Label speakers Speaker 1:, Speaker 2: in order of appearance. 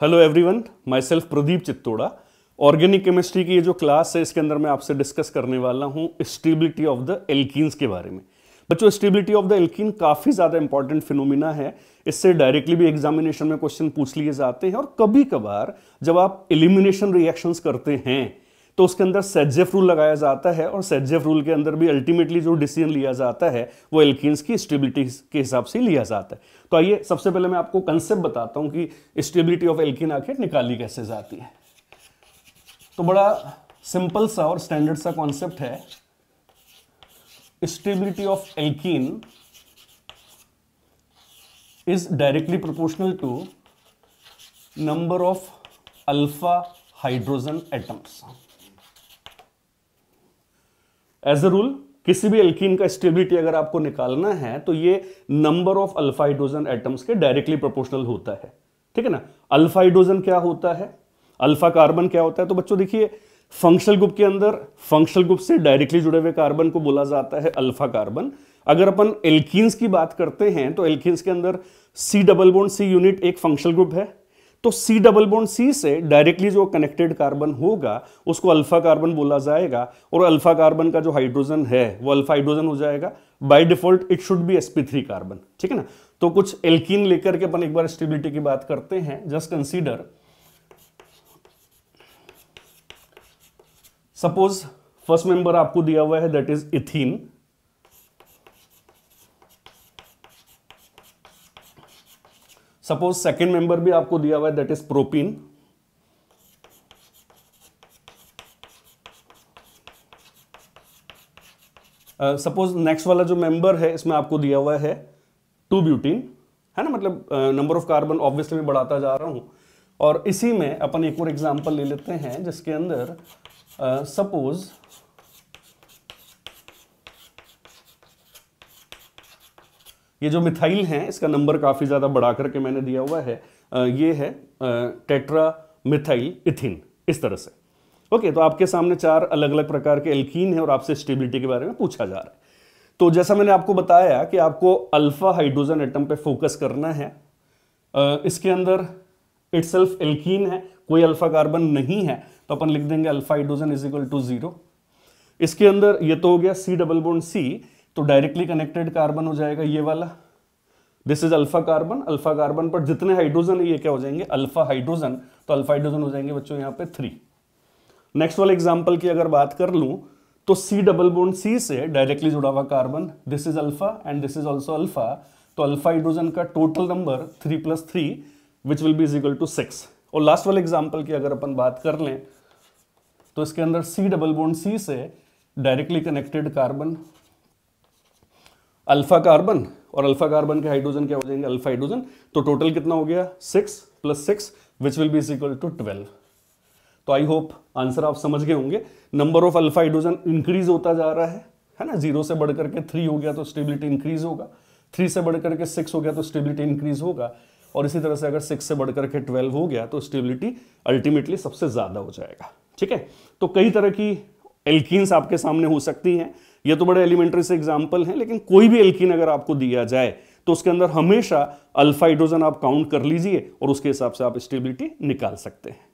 Speaker 1: Hello everyone, my self Pradeep Chittora. Organic chemistry की ये जो क्लास है इसके अंदर मैं आपसे डिस्कस करने वाला हूँ स्टेबिलिटी ऑफ द एल्कीन्स के बारे में। बच्चों, स्टेबिलिटी ऑफ द एल्कीन काफ़ी ज़्यादा इंपॉर्टेंट फिनोमिना है। इससे डायरेक्टली भी एग्जामिनेशन में क्वेश्चन पूछ लिए जाते हैं और कभी कभार जब आप एलिमिनेशन रिएक्शंस करते हैं तो उसके अंदर सेडजेफ रूल लगाया जाता है और सेडजेफ रूल के अंदर भी अल्टीमेटली जो डिसीजन लिया जाता है वो एल्कीन्स की स्टेबिलिटी के हिसाब से लिया जाता है। तो आइए सबसे पहले मैं आपको कंसेप्ट बताता हूं कि स्टेबिलिटी ऑफ एल्कीन आखिर निकाली कैसे जाती है। तो बड़ा सिंपल सा और स्टैंडर्ड सा कॉन्सेप्ट है। Stability of alkene is directly proportional to number of alpha hydrogen atoms. As a rule किसी भी एल्कीन का स्टेबिलिटी अगर आपको निकालना है तो ये number of alpha hydrogen atoms के डायरेक्टली प्रोपोर्शनल होता है। ठीक है ना। अल्फा हाइड्रोजन क्या होता है, अल्फा कार्बन क्या होता है। तो बच्चों देखिए, फंक्शनल ग्रुप के अंदर फंक्शनल ग्रुप से डायरेक्टली जुड़े हुए कार्बन को बोला जाता है अल्फा कार्बन। अगर अपन एल्कीन्स की बात करते हैं तो एल्कीन्स के अंदर C double bond C unit एक फंक्शनल ग्रुप है। तो C डबल बॉन्ड C से डायरेक्टली जो कनेक्टेड कार्बन होगा उसको अल्फा कार्बन बोला जाएगा और अल्फा कार्बन का जो हाइड्रोजन है वो अल्फा हाइड्रोजन हो जाएगा। By default it should be sp3 carbon. ठीक है ना। तो कुछ एल्कीन लेकर के अपन एक बार स्टेबिलिटी की बात करते हैं। Just consider, suppose first member आपको दिया हुआ है that is ethene. Suppose second member भी आपको दिया हुआ है that is propene. Suppose next वाला जो मेंबर है इसमें आपको दिया हुआ है 2 ब्यूटीन, है ना। मतलब नंबर ऑफ कार्बन ऑब्वियसली मैं बढ़ाता जा रहा हूं। और इसी में अपन एक और एग्जांपल ले लेते हैं जिसके अंदर सपोज ये जो मिथाइल है इसका नंबर काफी ज्यादा बढ़ा करके मैंने दिया हुआ है। ये है टेट्रा मिथाइल इथिन, इस तरह से। ओके, तो आपके सामने 4 अलग अलग प्रकार के एल्कीन है और आपसे स्टेबिलिटी के बारे में पूछा जा रहा है। तो जैसा मैंने आपको बताया कि आपको अल्फा हाइड्रोजन एटम पे फोकस करना है। इसके अंदर इटसेल्फ एल्कीन है, कोई अल्फा कार्बन नहीं है, तो अपन लिख देंगे alpha hydrogen is equal to 0। इसके अंदर ये तो हो गया C डबल बॉन्ड C, तो डायरेक्टली कनेक्टेड कार्बन हो जाएगा ये वाला। This is alpha carbon. Alpha carbon पर जितने हाइड्रोजन है ये क्या हो जाएंगे, अल्फा हाइड्रोजन। तो अल्फा हाइड्रोजन हो जाएंगे बच्चों यहाँ पे 3। नेक्स्ट वाले एग्जांपल की अगर बात कर लूं तो C डबल बॉन्ड C से डायरेक्टली जुड़ा हुआ carbon, this is alpha and this is also alpha. तो अल्फा हाइड्रोजन का total number 3 + 3 which will be is equal to 6। और लास्ट वाले एग्जांपल की अगर अपन बात कर लें तो इसके अंदर C डबल बॉन्ड C से directly connected carbon alpha carbon और अल्फा कार्बन के हाइड्रोजन क्या हो जाएंगे, अल्फा हाइड्रोजन। तो टोटल कितना हो गया, 6 + 6 which will be is equal to 12। तो आई होप आंसर आप समझ गए होंगे। Number of alpha hydrogen increase होता जा रहा है ना। 0 से बढ़कर के 3 हो गया तो स्टेबिलिटी इंक्रीज होगा, 3 से बढ़कर के 6 हो गया तो स्टेबिलिटी इंक्रीज होगा, और इसी तरह से अगर 6 से बढ़कर के 12 हो गया तो स्टेबिलिटी अल्टीमेटली सबसे ज्यादा हो जाएगा। ठीक है। तो कई तरह की एल्कीन्स आपके सामने हो सकती हैं। ये तो बड़े एलिमेंट्री से एग्जांपल हैं, लेकिन कोई भी एल्कीन अगर आपको दिया जाए तो उसके अंदर हमेशा अल्फा हाइड्रोजन आप काउंट कर लीजिए और उसके हिसाब से आप स्टेबिलिटी निकाल सकते हैं।